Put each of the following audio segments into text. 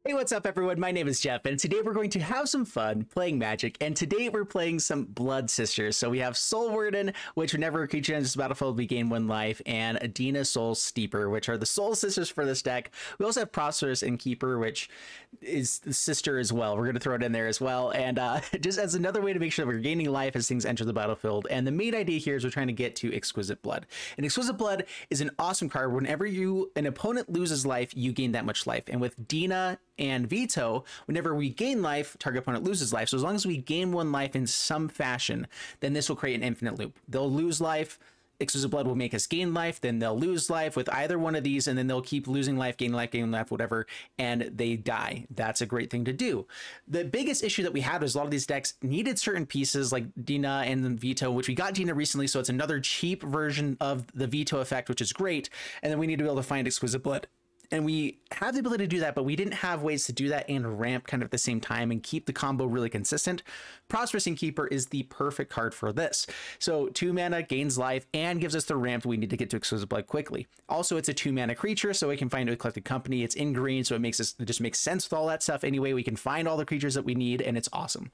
Hey, what's up everyone? My name is Jeff, and today we're going to have some fun playing Magic, and today we're playing some Blood Sisters. So we have Soul Warden, which whenever a creature enters the battlefield, we gain 1 life, and a Dina Soul Steeper, which are the Soul Sisters for this deck. We also have Prosperous Innkeeper, which is the sister as well. We're going to throw it in there as well, and just as another way to make sure that we're gaining life as things enter the battlefield. And the main idea here is we're trying to get to Exquisite Blood. And Exquisite Blood is an awesome card. Whenever an opponent loses life, you gain that much life. And with Dina and Vito, whenever we gain life, target opponent loses life. So as long as we gain 1 life in some fashion, then this will create an infinite loop. They'll lose life, Exquisite Blood will make us gain life, then they'll lose life with either one of these, and then they'll keep losing life, gaining life, whatever, and they die. That's a great thing to do. The biggest issue that we had was a lot of these decks needed certain pieces like Dina and then Vito, which we got Dina recently, so it's another cheap version of the Vito effect, which is great, and then we need to be able to find Exquisite Blood. And we have the ability to do that, but we didn't have ways to do that and ramp kind of at the same time and keep the combo really consistent. Prosperous Innkeeper is the perfect card for this. So 2 mana, gains life, and gives us the ramp we need to get to Exquisite Blood quickly. Also, it's a 2 mana creature, so we can find a collected company. It's in green, so it just makes sense with all that stuff anyway. We can find all the creatures that we need, and it's awesome.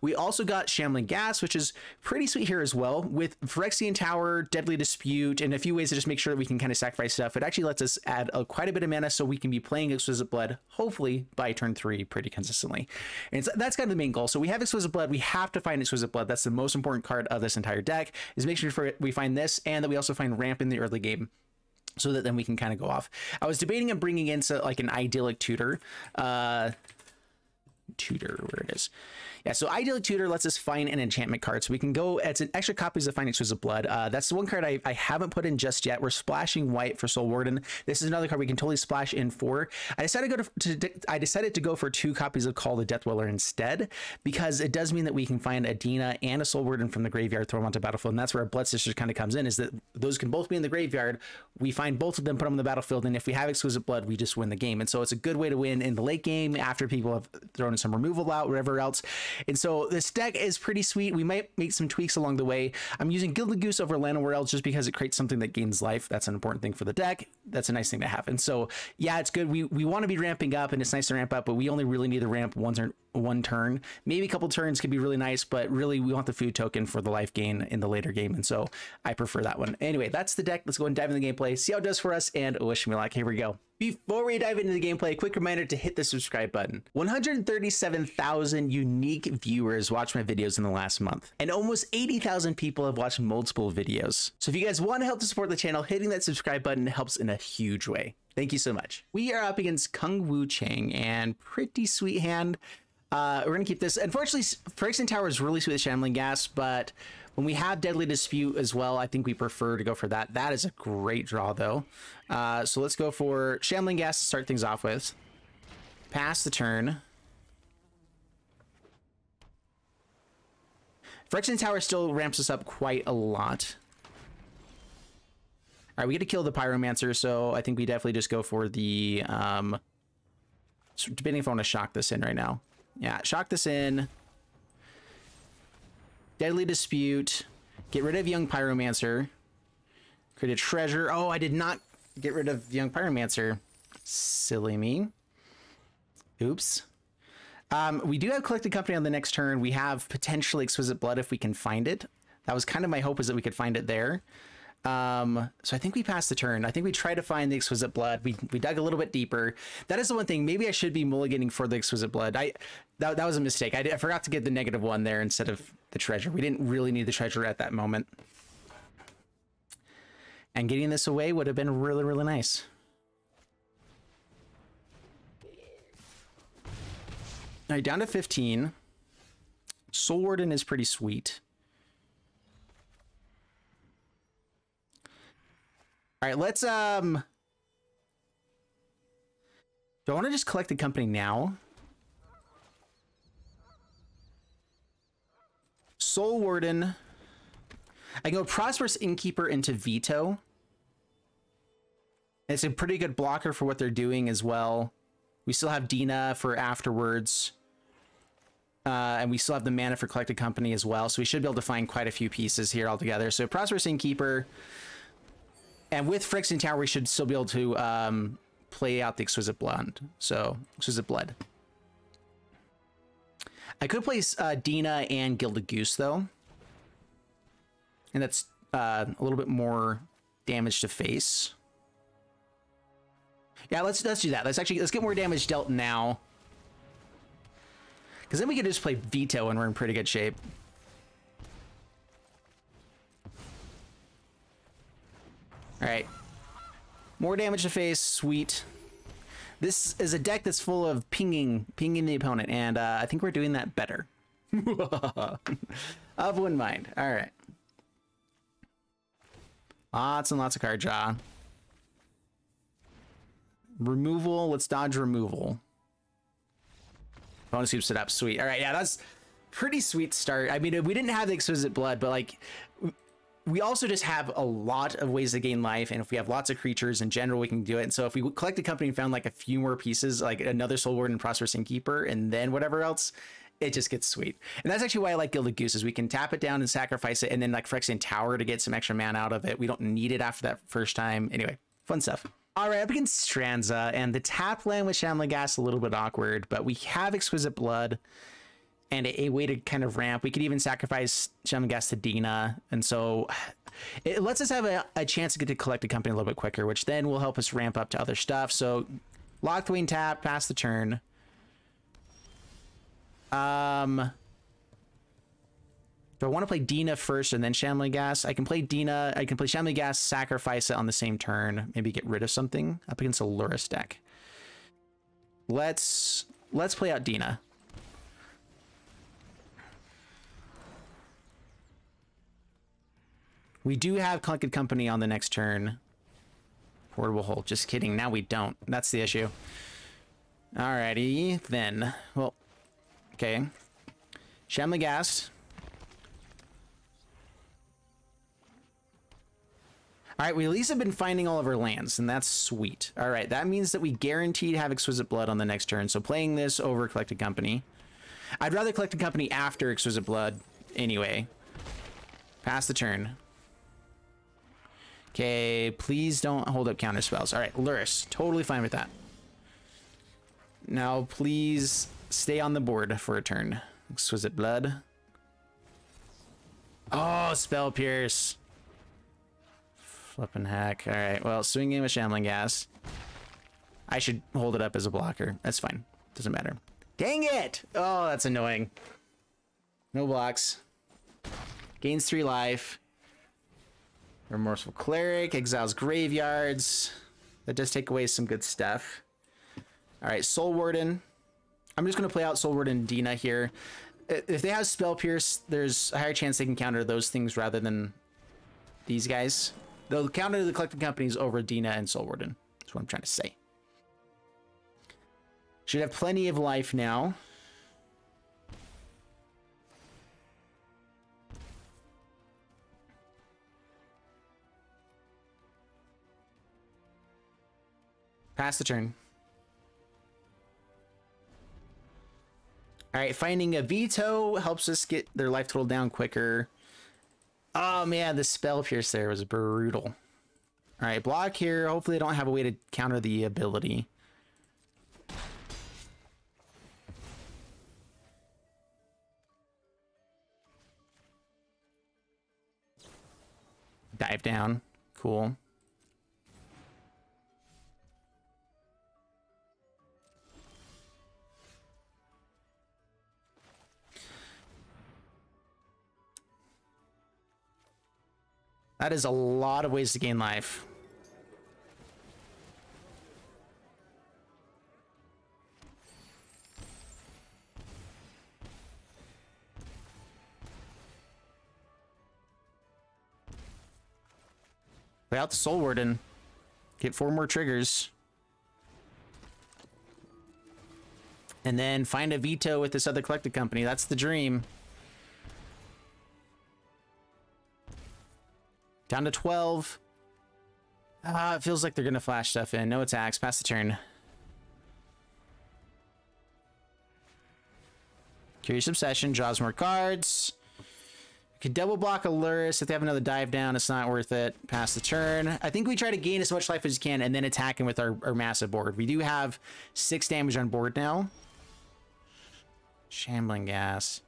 We also got Shambling Ghast, which is pretty sweet here as well, with Phyrexian Tower, Deadly Dispute, and a few ways to just make sure that we can kind of sacrifice stuff. It actually lets us add quite a bit of mana, so we can be playing Exquisite Blood, hopefully, by turn 3 pretty consistently. And that's kind of the main goal. So we have Exquisite Blood, we have to find Exquisite Blood. That's the most important card of this entire deck, is make sure we find this, and that we also find ramp in the early game, so that then we can kind of go off. I was debating on bringing in like an Idyllic Tutor. Where it is. Yeah, so Idyllic Tutor lets us find an enchantment card, so we can go, it's an extra copies of Find Exquisite Blood. That's the one card I haven't put in just yet. We're splashing white for Soul Warden. This is another card we can totally splash in for. I decided to go for 2 copies of Call the Death Dweller instead, because it does mean that we can find a Dina and a Soul Warden from the graveyard, throw them onto the battlefield, and that's where Blood Sisters kind of comes in, is that those can both be in the graveyard. We find both of them, put them on the battlefield, and if we have Exquisite Blood, we just win the game. And so it's a good way to win in the late game after people have thrown in some removal out, whatever else. And so this deck is pretty sweet. We might make some tweaks along the way. I'm using Gilded Goose over Llanowar Elves just because it creates something that gains life. That's an important thing for the deck. That's a nice thing to have. And so, yeah, it's good. We want to be ramping up, and it's nice to ramp up, but we only really need to ramp one turn. Maybe a couple turns could be really nice, but really we want the food token for the life gain in the later game, and so I prefer that one. Anyway, that's the deck. Let's go and dive into the gameplay, see how it does for us, and wish me luck. Here we go. Before we dive into the gameplay, a quick reminder to hit the subscribe button. 137,000 unique viewers watched my videos in the last month, and almost 80,000 people have watched multiple videos. So if you guys want to help to support the channel, hitting that subscribe button helps in a huge way. Thank you so much. We are up against Kung Wu Chang, and pretty sweet hand. We're going to keep this. Unfortunately, Phyrexian Tower is really sweet with Shambling Ghast, but when we have Deadly Dispute as well, I think we prefer to go for that. That is a great draw, though. So let's go for Shambling Ghast to start things off with. Pass the turn. Phyrexian Tower still ramps us up quite a lot. All right, we get to kill the Pyromancer, so I think we definitely just go for the... depending if I want to shock this in right now. Yeah, shock this in. Deadly Dispute. Get rid of Young Pyromancer. Create a treasure. Oh, I did not get rid of Young Pyromancer. Silly me. Oops. We do have Collected Company on the next turn. We have potentially Exquisite Blood if we can find it. That was kind of my hope, is that we could find it there. So I think we passed the turn. I think we tried to find the Exquisite Blood. We dug a little bit deeper. That is the one thing. Maybe I should be mulliganing for the Exquisite Blood. That was a mistake. I forgot to get the -1 there instead of the treasure. We didn't really need the treasure at that moment. And getting this away would have been really, really nice. All right, down to 15. Soul Warden is pretty sweet. All right, let's, do I want to just collect the company now? Soul Warden. I go Prosperous Innkeeper into Vito. It's a pretty good blocker for what they're doing as well. We still have Dina for afterwards. And we still have the mana for Collected Company as well. So we should be able to find quite a few pieces here altogether. So Prosperous Innkeeper. And with Phyrexian Tower, we should still be able to play out the Exquisite Blood. So, Exquisite Blood. I could play Dina and Gilded Goose, though. And that's a little bit more damage to face. Yeah, let's do that. Let's get more damage dealt now. Because then we can just play Vito and we're in pretty good shape. All right. More damage to face. Sweet. This is a deck that's full of pinging the opponent, and I think we're doing that better. Of one mind. All right. Lots and lots of card draw. Removal. Let's dodge removal. Bonus scoops it up. Sweet. All right. Yeah, that's pretty sweet start. I mean, we didn't have the Exquisite Blood, but like, we also just have a lot of ways to gain life. And if we have lots of creatures in general, we can do it. And so if we collect a company and found like a few more pieces, like another Soul Warden, Prosperous Innkeeper, and then whatever else, it just gets sweet. And that's actually why I like Gilded Goose, is we can tap it down and sacrifice it, and then like Phyrexian Tower to get some extra mana out of it. We don't need it after that first time. Anyway, fun stuff. All right, up against Stranza, and the tap land with Shambling Ghast a little bit awkward, but we have Exquisite Blood and a way to kind of ramp. We could even sacrifice Shambling Ghast to Dina, and so it lets us have a chance to get to collect a company a little bit quicker, which then will help us ramp up to other stuff. So Locthwain tap, pass the turn. Do I want to play Dina first and then Shambling Ghast? I can play Dina. I can play Shambling Ghast, sacrifice it on the same turn. Maybe get rid of something up against a Lurrus deck. Let's play out Dina. We do have Collected Company on the next turn. Portable Hold. Just kidding. Now we don't. That's the issue. Alrighty, then. Well, okay. Shambling Ghast. All right, we at least have been finding all of our lands, and that's sweet. All right, that means that we guaranteed have Exquisite Blood on the next turn. So playing this over Collected Company. I'd rather Collected Company after Exquisite Blood anyway. Pass the turn. Okay, please don't hold up counter spells. All right, Lurrus, totally fine with that. Now, please stay on the board for a turn. Exquisite Blood. Oh, Spell Pierce. Flippin' heck. All right, well, swinging with Shambling Ghast. I should hold it up as a blocker. That's fine. Doesn't matter. Dang it! Oh, that's annoying. No blocks. Gains 3 life. Remorseful Cleric. Exiles graveyards. That does take away some good stuff. All right, Soul Warden. I'm just going to play out Soul Warden and Dina here. If they have Spell Pierce, there's a higher chance they can counter those things rather than these guys. They'll counter the Collected Companies over Dina and Soul Warden. That's what I'm trying to say. Should have plenty of life now. Pass the turn. All right, finding a Vito helps us get their life total down quicker. Oh man, the Spell Pierce there was brutal. All right, block here. Hopefully they don't have a way to counter the ability. Dive down. Cool. That is a lot of ways to gain life. Play out the Soul Warden. Get 4 more triggers. And then find a Vito with this other Collected Company. That's the dream. Down to 12. It feels like they're going to flash stuff in. No attacks. Pass the turn. Curious Obsession. Draws more cards. Could double block a Luris. If they have another dive down, it's not worth it. Pass the turn. I think we try to gain as much life as you can and then attack him with our massive board. We do have 6 damage on board now. Shambling Ghast.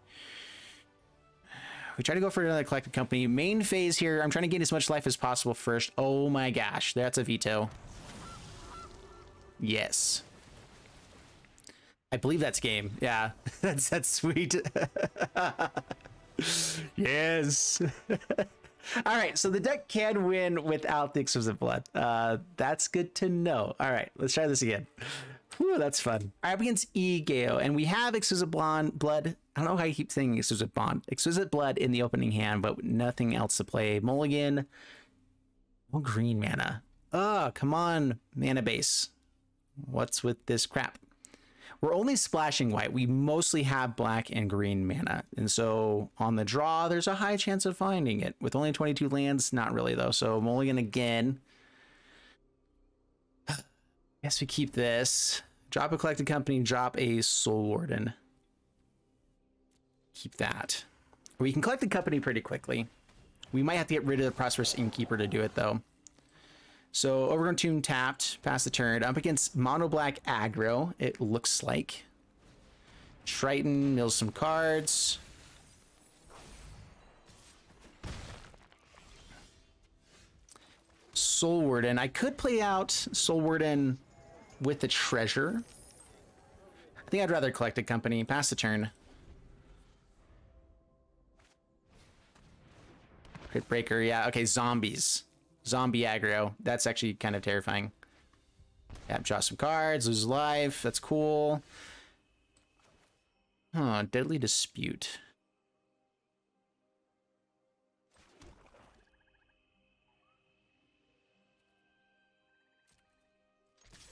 We try to go for another collected company. Main phase here, I'm trying to gain as much life as possible first. Oh my gosh, that's a Vito. Yes. I believe that's game. Yeah, that's sweet. Yes. All right, so the deck can win without the Exquisite Blood. That's good to know. All right, let's try this again. Whew, that's fun. All right, up against Egeo, and we have Exquisite Blood. I don't know how I keep saying Exquisite Blood in the opening hand, but nothing else to play. Mulligan. Oh, green mana. Oh, come on, mana base. What's with this crap? We're only splashing white. We mostly have black and green mana. And so on the draw, there's a high chance of finding it. With only 22 lands, not really though. So mulligan again. Guess we keep this. Drop a collected company, drop a Soul Warden. Keep that. We can collect the company pretty quickly. We might have to get rid of the Prosperous Innkeeper to do it though. So Overgrown Tomb tapped, pass the turn. Up against mono black aggro, it looks like. Triton mills some cards. Soul Warden. I could play out Soul Warden with the treasure. I think I'd rather collect a company. Pass the turn. Crit Breaker, yeah. Okay, zombies. Zombie aggro. That's actually kind of terrifying. Yeah, draw some cards, lose life. That's cool. Huh, Deadly Dispute.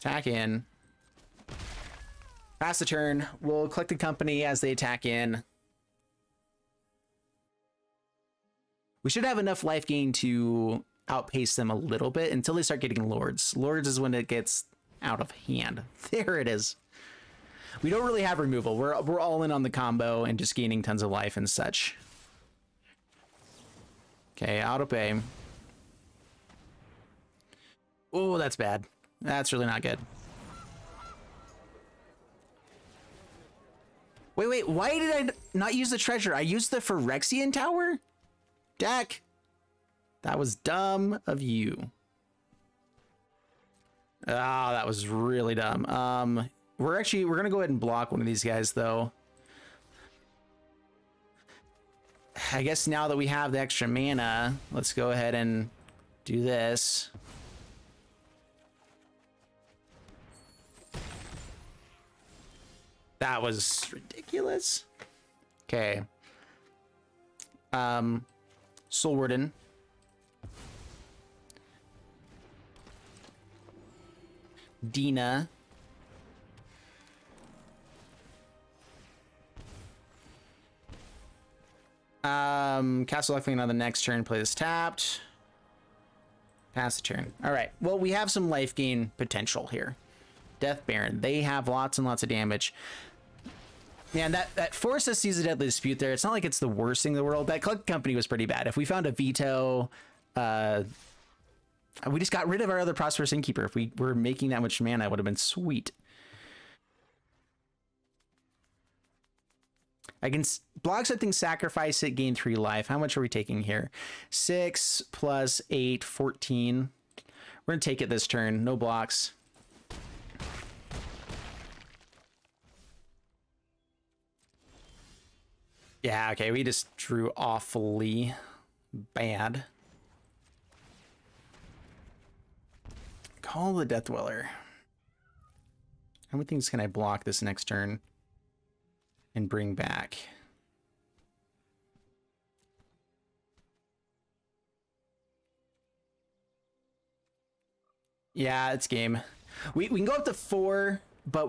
Attack in. Pass the turn. We'll collect the company as they attack in. We should have enough life gain to outpace them a little bit until they start getting lords. Lords is when it gets out of hand. There it is. We don't really have removal. We're all in on the combo and just gaining tons of life and such. Okay, auto pay. Oh, that's bad. That's really not good. Wait, why did I not use the treasure? I used the Phyrexian Tower? Jack, that was dumb of you. Ah, that was really dumb. We're gonna go ahead and block one of these guys though. I guess now that we have the extra mana, let's go ahead and do this. That was ridiculous. Okay. Soul Warden. Dina. Castle Locthwain on the next turn, play this tapped. Pass the turn. All right. Well, we have some life gain potential here. Death Baron. They have lots and lots of damage. Man, that forced us to use a Deadly Dispute there. It's not like it's the worst thing in the world. That Collect Company was pretty bad. If we found a Vito, we just got rid of our other Prosperous Innkeeper. If we were making that much mana, it would have been sweet. I can block something, sacrifice it, gain 3 life. How much are we taking here? 6 plus 8, 14. We're going to take it this turn. No blocks. Yeah, okay, we just drew awfully bad. Call the Death Dweller. How many things can I block this next turn and bring back? Yeah, it's game. We can go up to 4, but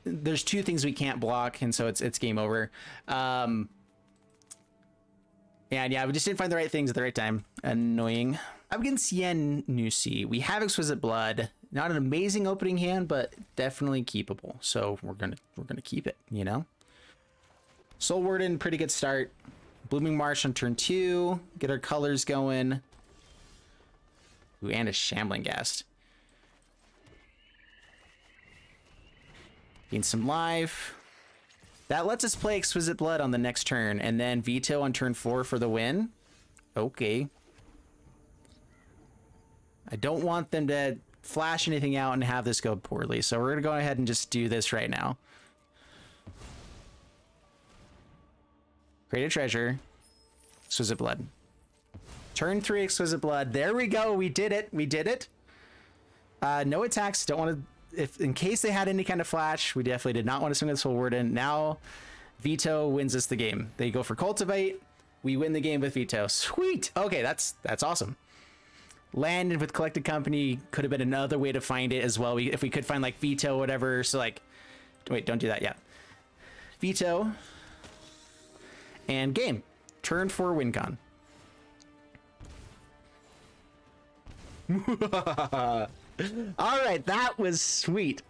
there's 2 things we can't block, and so it's game over. And yeah, we just didn't find the right things at the right time. Annoying. Up against Yen Nusi, we have Exquisite Blood. Not an amazing opening hand, but definitely keepable. So we're gonna keep it, you know. Soul Warden, pretty good start. Blooming Marsh on turn 2. Get our colors going. Ooh, and a Shambling Ghast. Gain some life. That lets us play Exquisite Blood on the next turn, and then Vito on turn 4 for the win. Okay. I don't want them to flash anything out and have this go poorly, so we're going to go ahead and just do this right now. Create a treasure. Exquisite Blood. Turn 3 Exquisite Blood. There we go. We did it. We did it. No attacks. Don't want to... If in case they had any kind of flash, we definitely did not want to swing with Soul Warden. Now Vito wins us the game. They go for Cultivate. We win the game with Vito. Sweet. Okay, that's awesome. Landed with Collected Company could have been another way to find it as well. If we could find like Vito or whatever. So like, wait, don't do that yet. Vito and game. Turn 4 WinCon. All right, that was sweet.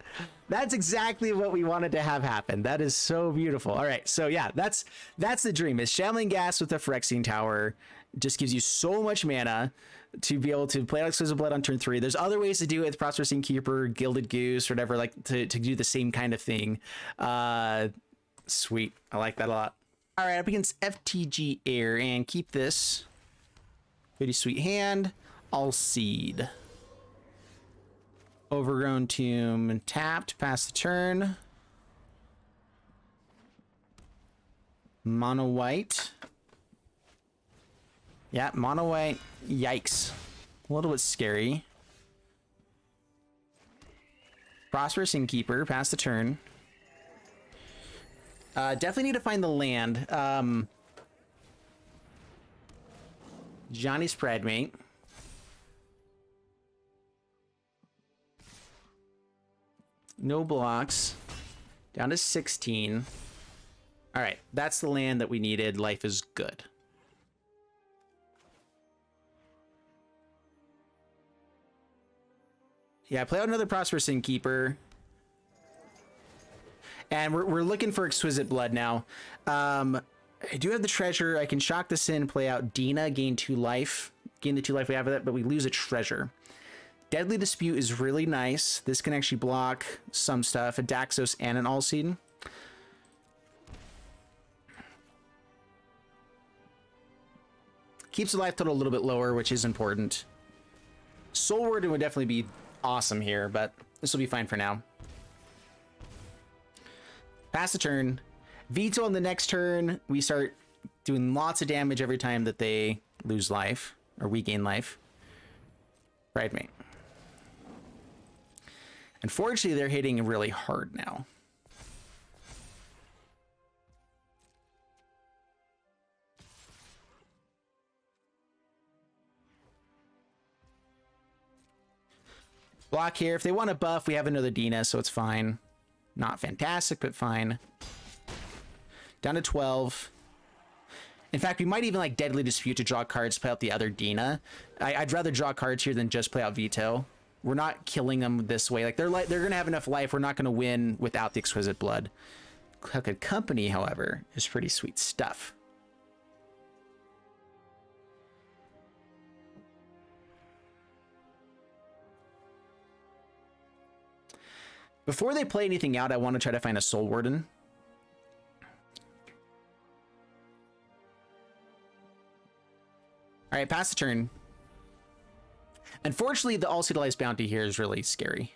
That's exactly what we wanted to have happen. That is so beautiful. All right, so yeah, that's the dream. Is Shambling Ghast with the Phyrexian Tower just gives you so much mana to be able to play Exquisite Blood on turn 3. There's other ways to do it with Prosperous Innkeeper, Gilded Goose, or whatever, like to do the same kind of thing. Sweet, I like that a lot. All right, up against FTG Air, and keep this. Pretty sweet hand. All Seed. Overgrown Tomb tapped, pass the turn. Mono white. Yeah, mono white. Yikes. A little bit scary. Prosperous Innkeeper, pass the turn. Definitely need to find the land. Johnny's Pridemate. No blocks. Down to 16. All right, that's the land that we needed. Life is good. Yeah, play out another Prosperous Innkeeper. And we're looking for Exquisite Blood now. I do have the treasure. I can shock this in, play out Dina, gain 2 life. Gain the 2 life we have with it, but we lose a treasure. Deadly Dispute is really nice. This can actually block some stuff, a Daxos and an All-Seed. Keeps the life total a little bit lower, which is important. Soul Warden would definitely be awesome here, but this will be fine for now. Pass the turn. Vito on the next turn. We start doing lots of damage every time that they lose life, or we gain life. Pridemate. Unfortunately, they're hitting really hard now. Block here. If they want to buff, we have another Dina, so it's fine. Not fantastic, but fine. Down to 12. In fact, we might even like Deadly Dispute to draw cards to play out the other Dina. I'd rather draw cards here than just play out Vito. We're not killing them this way. Like they're gonna have enough life. We're not gonna win without the Exquisite Blood. Collected Company, however, is pretty sweet stuff. Before they play anything out, I want to try to find a Soul Warden. All right, pass the turn. Unfortunately, the All-Seed Bounty here is really scary.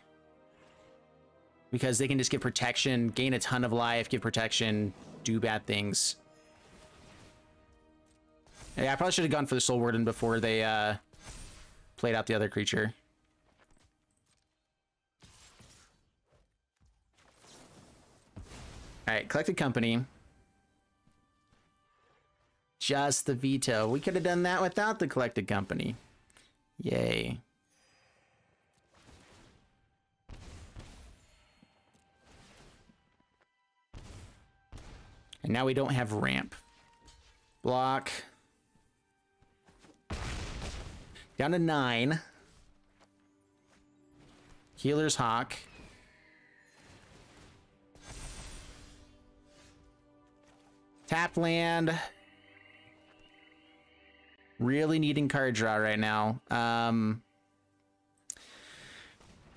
Because they can just give protection, gain a ton of life, give protection, do bad things. Yeah, I probably should have gone for the Soul Warden before they played out the other creature. All right, Collected Company. Just the Vito. We could have done that without the Collected Company. Yay. And now we don't have ramp. Block. Down to 9. Healer's Hawk. Tap land. Really needing card draw right now. I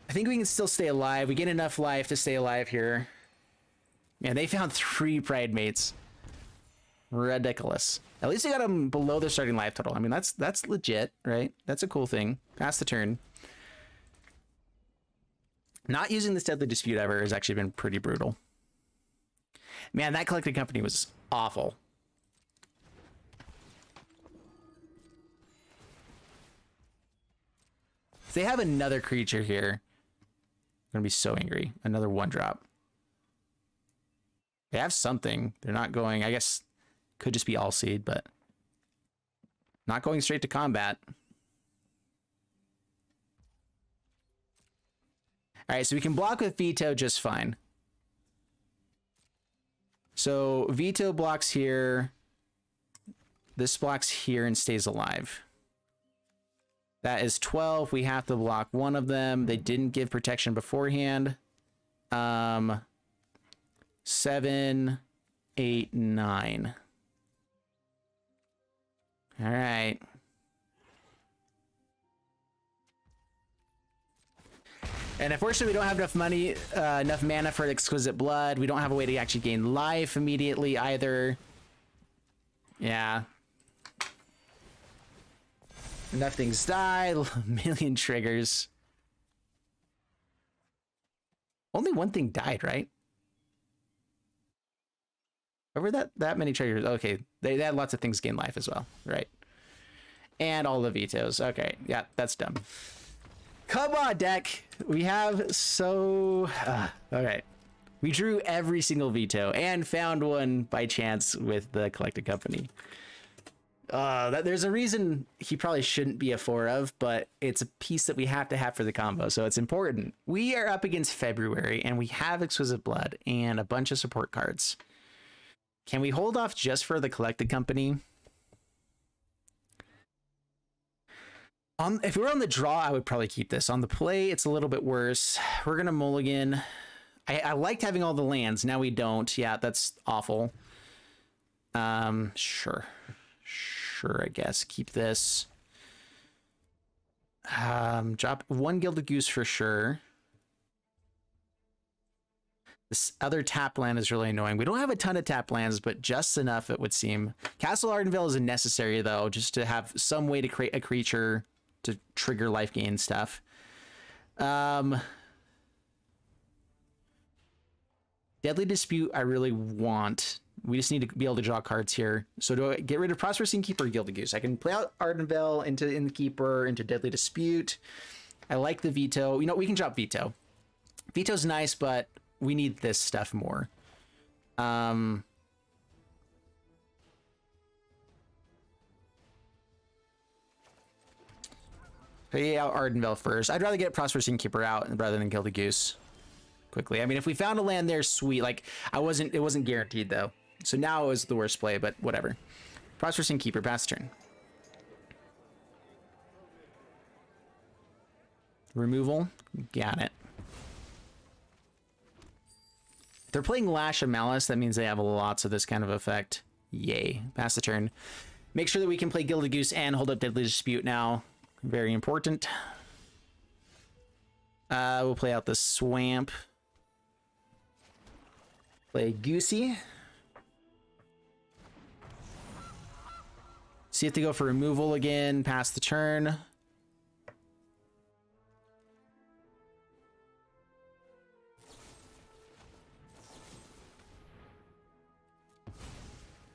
think we can still stay alive. We get enough life to stay alive here. Man, they found 3 Pride Mates. Ridiculous. At least they got them below their starting life total. I mean, that's legit, right? That's a cool thing. Pass the turn. Not using this Deadly Dispute ever has actually been pretty brutal. Man, that Collected Company was awful. If they have another creature here, I'm gonna be so angry. Another 1-drop. They have something. They're not going, I guess, could just be All Seed, but not going straight to combat. All right, so we can block with Vito just fine. So Vito blocks here. This blocks here and stays alive. That is 12. We have to block one of them. They didn't give protection beforehand. 7, 8, 9. All right. And unfortunately, we don't have enough money, enough mana for Exquisite Blood. We don't have a way to actually gain life immediately either. Yeah. Enough things die. A million triggers. Only one thing died, right? Over that many triggers. Okay, they had lots of things gain life as well, right? And all the vetoes. Okay, yeah, that's dumb. Come on, deck. We have so... all right. We drew every single veto and found one by chance with the Collected Company. There's a reason he probably shouldn't be a 4 of, but it's a piece that we have to have for the combo, so it's important. We are up against February, and we have Exquisite Blood and a bunch of support cards. Can we hold off just for the Collected Company? If we were on the draw, I would probably keep this. On the play, it's a little bit worse. We're going to mulligan. I liked having all the lands. Now we don't. Yeah, that's awful. Sure, I guess. Keep this. Drop 1 Gilded Goose for sure. This other tap land is really annoying. We don't have a ton of tap lands, but just enough, it would seem. Castle Ardenvale is necessary, though, just to have some way to create a creature to trigger life gain stuff. Deadly Dispute, I really want. We just need to be able to draw cards here. So do I get rid of Prosperous Innkeeper or Gilded Goose? I can play out Ardenvale into Innkeeper, into Deadly Dispute. I like the Vito. You know, we can drop Vito. Vito's nice, but we need this stuff more. Play out Ardenvale first. I'd rather get Prosperous Innkeeper out rather than Gilded Goose quickly. I mean, if we found a land there, sweet. Like, it wasn't guaranteed, though. So now it was the worst play, but whatever. Prosperous Innkeeper, pass turn. Removal. Got it. If they're playing Lash of Malice, that means they have lots of this kind of effect. Yay. Pass the turn. Make sure that we can play Gilded Goose and hold up Deadly Dispute now. Very important. We'll play out the Swamp. Play Goosey. See if they go for removal again. Pass the turn.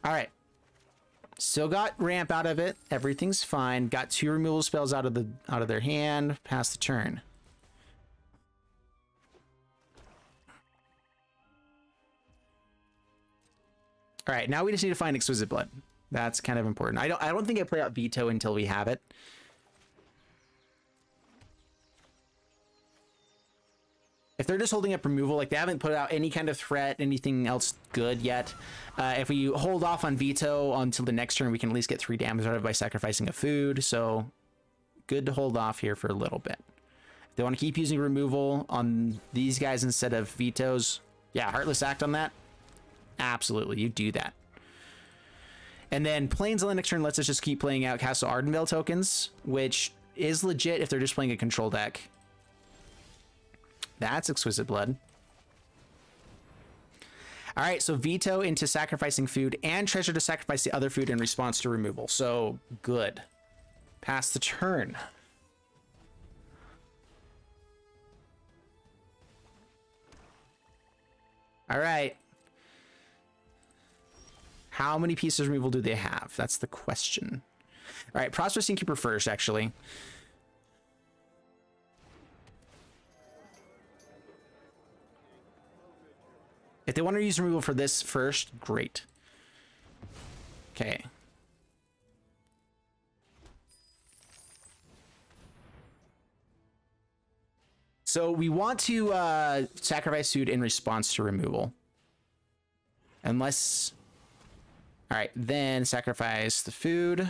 All right. Still got ramp out of it. Everything's fine. Got 2 removal spells out of their hand. Pass the turn. All right, now we just need to find Exquisite Blood. That's kind of important. I don't think I play out Vito until we have it. If they're just holding up removal, like they haven't put out any kind of threat, anything else good yet. If we hold off on Vito until the next turn, we can at least get 3 damage out of it by sacrificing a food. So good to hold off here for a little bit. If they want to keep using removal on these guys instead of Vitos, yeah, Heartless Act on that. Absolutely, you do that. And then Plains on the next turn lets us just keep playing out Castle Ardenvale tokens, which is legit if they're just playing a control deck. That's Exquisite Blood. All right, so Vito into sacrificing food and treasure to sacrifice the other food in response to removal. So good. Pass the turn. All right. How many pieces of removal do they have? That's the question. All right, Prosperous Innkeeper first, actually. If they want to use removal for this first, great. Okay. So we want to sacrifice food in response to removal. Unless... All right, then sacrifice the food.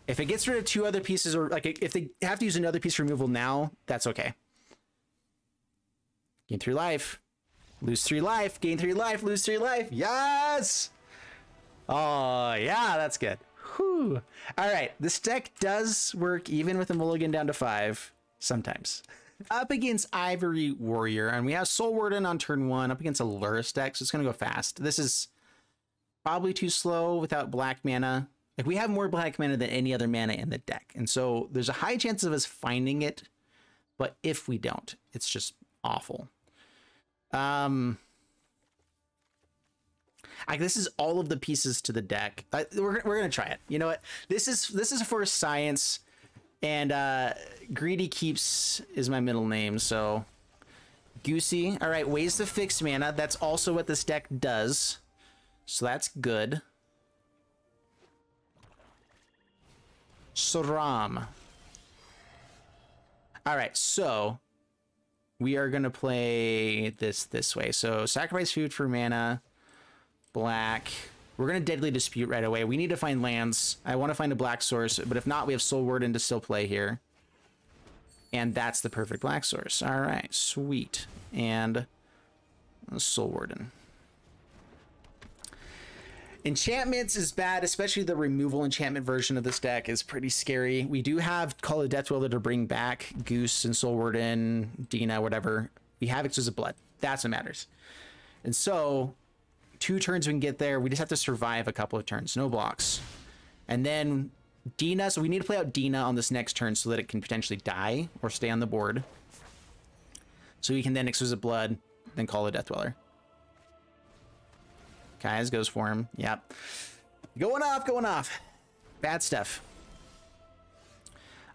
If it gets rid of 2 other pieces, or like if they have to use another piece for removal now, that's okay. Gain 3 life, lose 3 life, gain 3 life, lose 3 life. Yes! Oh, yeah, that's good. Whew. All right, this deck does work even with a mulligan down to 5 sometimes. Up against Ivory Warrior, and we have Soul Warden on turn 1 up against a Lurrus deck, so it's going to go fast. This is probably too slow without black mana. Like, we have more black mana than any other mana in the deck, and so there's a high chance of us finding it, but if we don't, it's just awful. This is all of the pieces to the deck. We're gonna try it. You know what? This is for science, and Greedy Keeps is my middle name. So Goosey. All right, ways to fix mana. That's also what this deck does. So that's good. Soram. All right, so we are gonna play this way. So sacrifice food for mana. Black. We're going to Deadly Dispute right away. We need to find lands. I want to find a black source, but if not, we have Soul Warden to still play here. And that's the perfect black source. All right, sweet. And Soul Warden. Enchantments is bad, especially the removal enchantment version of this deck is pretty scary. We do have Call of Deathwiller to bring back Goose and Soul Warden, Dina, whatever. We have Exquisite Blood. That's what matters. And so 2 turns we can get there. We just have to survive a couple of turns. No blocks. And then Dina. So we need to play out Dina on this next turn so that it can potentially die or stay on the board. So we can then Exquisite Blood, then Call a Deathweller. Kai's goes for him. Yep. Going off. Bad stuff.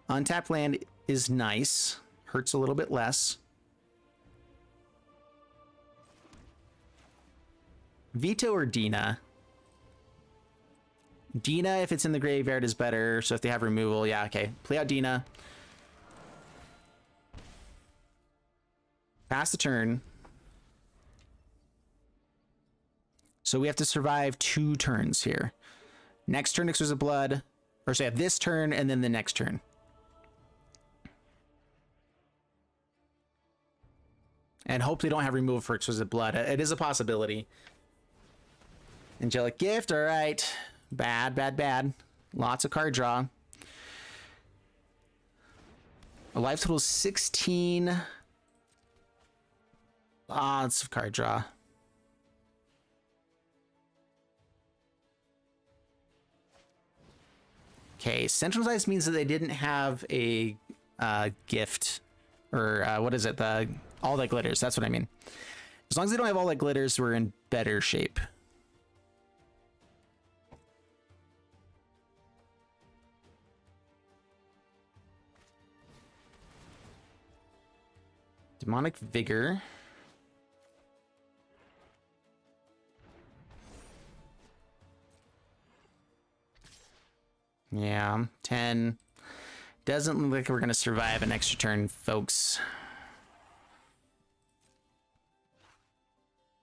Untapped land is nice. Hurts a little bit less. Vito or Dina? Dina, if it's in the graveyard, is better. So if they have removal, yeah, okay. Play out Dina. Pass the turn. So we have to survive 2 turns here. Next turn, Exquisite Blood. Or so I have this turn and then the next turn. And hope they don't have removal for Exquisite Blood. It is a possibility. Angelic Gift, all right. Bad. Lots of card draw. A life total is 16. Lots of card draw. Okay, centralized means that they didn't have a gift. Or what is it? All that glitters, that's what I mean. As long as they don't have all that glitters, we're in better shape. Demonic Vigor. Yeah, 10. Doesn't look like we're going to survive an extra turn, folks.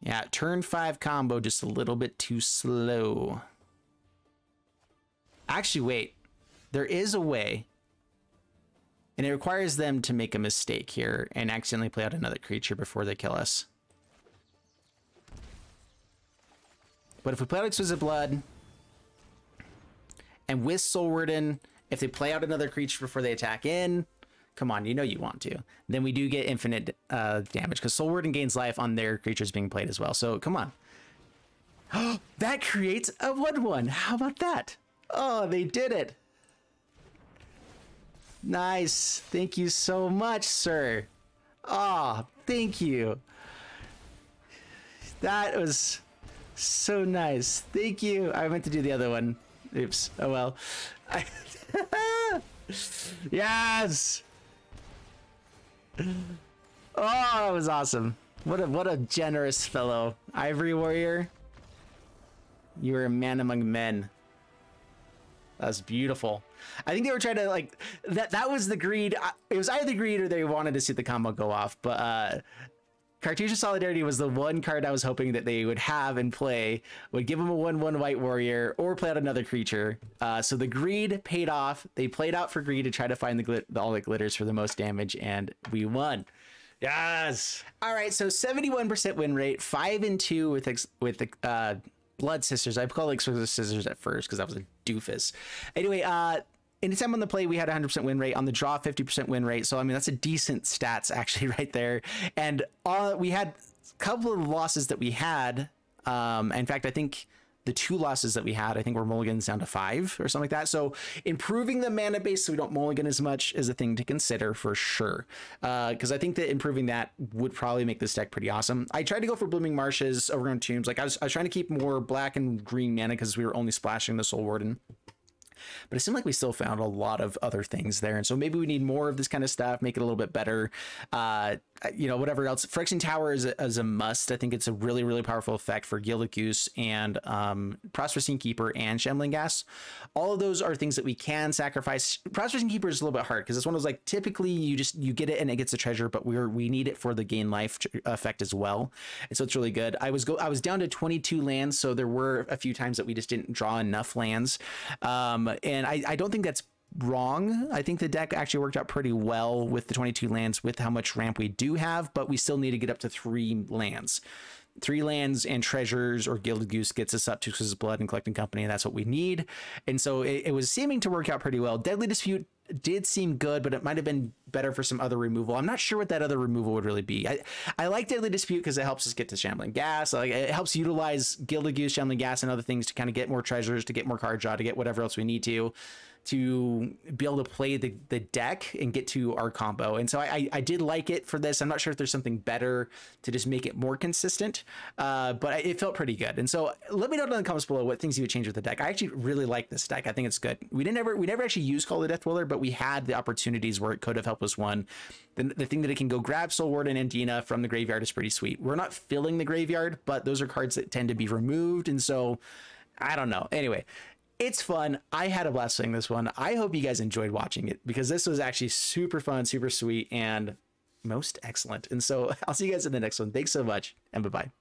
Yeah, turn 5 combo just a little bit too slow. Actually, wait. There is a way. And it requires them to make a mistake here and accidentally play out another creature before they kill us. But if we play out Exquisite Blood, and with Soul Warden, if they play out another creature before they attack in, come on, you know you want to, then we do get infinite damage, because Soul Warden gains life on their creatures being played as well. So come on. That creates a 1/1. How about that? Oh, they did it. Nice. Thank you so much, sir. Oh, thank you. That was so nice. Thank you. I meant to do the other one. Oops. Oh well. Yes. Oh, that was awesome. What a generous fellow. Ivory Warrior. You are a man among men. That's beautiful. I think they were trying to like that was the greed. It was either greed or they wanted to see the combo go off. But Cartesian Solidarity was the one card I was hoping that they would have and play, would give them a 1/1 white warrior or play out another creature. So the greed paid off. They played out for greed to try to find all the glitters for the most damage, and we won. Yes. All right. So 71% win rate, 5-2 with the Blood Sisters. I called Exquisite Sisters at first because that was a doofus. Anyway, anytime on the play, we had 100% win rate. On the draw, 50% win rate. So, I mean, that's a decent stats actually right there. And we had a couple of losses that we had. In fact, I think the 2 losses that we had, I think were mulligans down to 5 or something like that. So improving the mana base so we don't mulligan as much is a thing to consider for sure. Because I think that improving that would probably make this deck pretty awesome. I tried to go for Blooming Marshes, Overgrown Tombs. Like I was trying to keep more black and green mana because we were only splashing the Soul Warden. But it seemed like we still found a lot of other things there. And so maybe we need more of this kind of stuff, make it a little bit better. You know, whatever else. Phyrexian Tower is a must. I think it's a really, really powerful effect for Gilded Goose and Prosperous Innkeeper and Shambling Ghast. All of those are things that we can sacrifice. Prosperous Innkeeper is a little bit hard because it's one of those, like, typically you get it and it gets a treasure, but we need it for the gain life effect as well. And so it's really good. I was down to 22 lands, so there were a few times that we just didn't draw enough lands. And I don't think that's wrong. I think the deck actually worked out pretty well with the 22 lands with how much ramp we do have, but we still need to get up to 3 lands. 3 lands and treasures or Gilded Goose gets us up to Exquisite Blood and Collecting Company, and that's what we need. And so it was seeming to work out pretty well. Deadly Dispute did seem good, but it might have been better for some other removal. I'm not sure what that other removal would really be. I like Deadly Dispute because it helps us get to Shambling Ghast. Like, it helps utilize Gilded Goose, Shambling Ghast, and other things to kind of get more treasures, to get more card draw, to get whatever else we need to be able to play the deck and get to our combo. And so I did like it for this. I'm not sure if there's something better to just make it more consistent, but it felt pretty good. And so let me know in the comments below what things you would change with the deck. I actually really like this deck. I think it's good. We never actually used Call the Death Dweller, but we had the opportunities where it could have helped us win. The thing that it can go grab Soul Warden and Dina from the graveyard is pretty sweet. We're not filling the graveyard, but those are cards that tend to be removed. And so I don't know. Anyway, it's fun. I had a blast playing this one. I hope you guys enjoyed watching it because this was actually super fun, super sweet, and most excellent. And so I'll see you guys in the next one. Thanks so much, and bye-bye.